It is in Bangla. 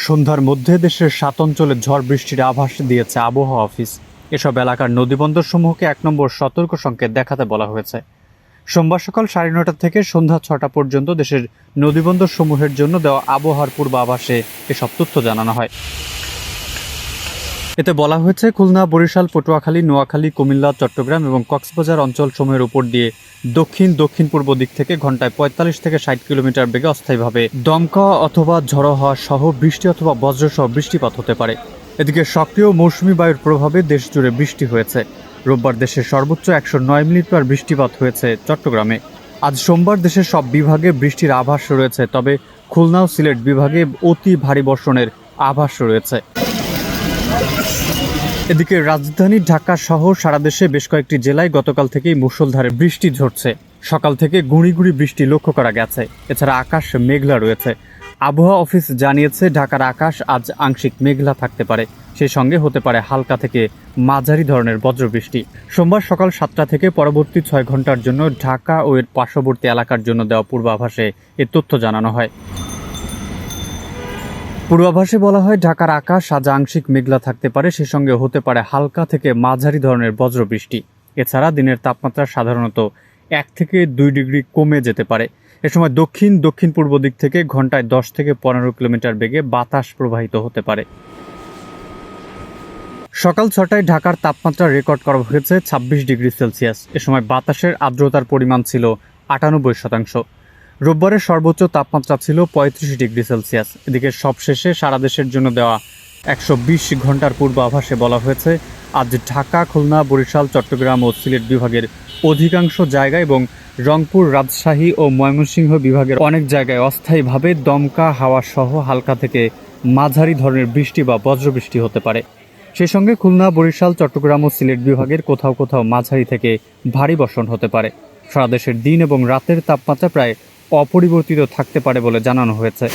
সন্ধ্যার মধ্যে দেশের ৭ অঞ্চলে ঝড় বৃষ্টির আভাস দিয়েছে আবহাওয়া অফিস। এসব এলাকার নদীবন্দরসমূহকে ১ নম্বর সতর্ক সংকেত দেখাতে বলা হয়েছে। সোমবার সকাল ৯:৩০ থেকে সন্ধ্যা ৬টা পর্যন্ত দেশের নদীবন্দরসমূহের জন্য দেওয়া আবহাওয়ার পূর্বাভাসে এসব তথ্য জানানো হয়। এতে বলা হয়েছে, খুলনা, বরিশাল, পটুয়াখালী, নোয়াখালী, কুমিল্লা, চট্টগ্রাম এবং কক্সবাজার অঞ্চলসমূহের উপর দিয়ে দক্ষিণ পূর্ব দিক থেকে ঘন্টায় ৪৫ থেকে ৬০ কিলোমিটার বেগে অস্থায়ীভাবে দমকা অথবা ঝড়ো হওয়া সহ বৃষ্টি অথবা বজ্রসহ বৃষ্টিপাত হতে পারে। এদিকে সক্রিয় মৌসুমি বায়ুর প্রভাবে দেশ জুড়ে বৃষ্টি হয়েছে। রোববার দেশের সর্বোচ্চ ১০৯ মিলিমিটার বৃষ্টিপাত হয়েছে চট্টগ্রামে। আজ সোমবার দেশের সব বিভাগে বৃষ্টির আভাস রয়েছে, তবে খুলনা ও সিলেট বিভাগে অতি ভারী বর্ষণের আভাস রয়েছে। এদিকে রাজধানী ঢাকা সহ সারা দেশে বেশ কয়েকটি জেলায় গতকাল থেকেই মুষলধারে বৃষ্টি ঝরছে। সকাল থেকে গুঁড়ি গুঁড়ি বৃষ্টি লক্ষ্য করা গেছে। এছাড়া আকাশ মেঘলা রয়েছে। আবহাওয়া অফিস জানিয়েছে, ঢাকার আকাশ আজ আংশিক মেঘলা থাকতে পারে, সেই সঙ্গে হতে পারে হালকা থেকে মাঝারি ধরনের বজ্রবৃষ্টি। সোমবার সকাল ৭টা থেকে পরবর্তী ৬ ঘন্টার জন্য ঢাকা ও এর পার্শ্ববর্তী এলাকার জন্য দেওয়া পূর্বাভাসে এ তথ্য জানানো হয়। পূর্বাভাসে বলা হয়, ঢাকার আকাশ আজ আংশিক মেঘলা থাকতে পারে, সে সঙ্গে হতে পারে হালকা থেকে মাঝারি ধরনের বজ্রবৃষ্টি। এছাড়া দিনের তাপমাত্রা সাধারণত ১ থেকে ২ ডিগ্রি কমে যেতে পারে। এ সময় দক্ষিণ পূর্ব দিক থেকে ঘন্টায় ১০ থেকে ১৫ কিলোমিটার বেগে বাতাস প্রবাহিত হতে পারে। সকাল ৬টায় ঢাকার তাপমাত্রা রেকর্ড করা হয়েছে ২৬ ডিগ্রি সেলসিয়াস। এ সময় বাতাসের আর্দ্রতার পরিমাণ ছিল ৯৮%। রোববারের সর্বোচ্চ তাপমাত্রা ছিল ৩৫ ডিগ্রি সেলসিয়াস। এদিকে সবশেষে সারা দেশের জন্য দেওয়া ১২০ ঘন্টার পূর্বাভাসে বলা হয়েছে, আজ ঢাকা, খুলনা, বরিশাল, চট্টগ্রাম ও সিলেট বিভাগের অধিকাংশ জায়গা এবং রংপুর, রাজশাহী ও ময়মনসিংহ বিভাগের অনেক জায়গায় অস্থায়ীভাবে দমকা হাওয়া সহ হালকা থেকে মাঝারি ধরনের বৃষ্টি বা বজ্রবৃষ্টি হতে পারে। সেই সঙ্গে খুলনা, বরিশাল, চট্টগ্রাম ও সিলেট বিভাগের কোথাও কোথাও মাঝারি থেকে ভারী বর্ষণ হতে পারে। সারা দেশের দিন এবং রাতের তাপমাত্রা প্রায় অপরিবর্তিত থাকতে পারে বলে জানানো হয়েছে।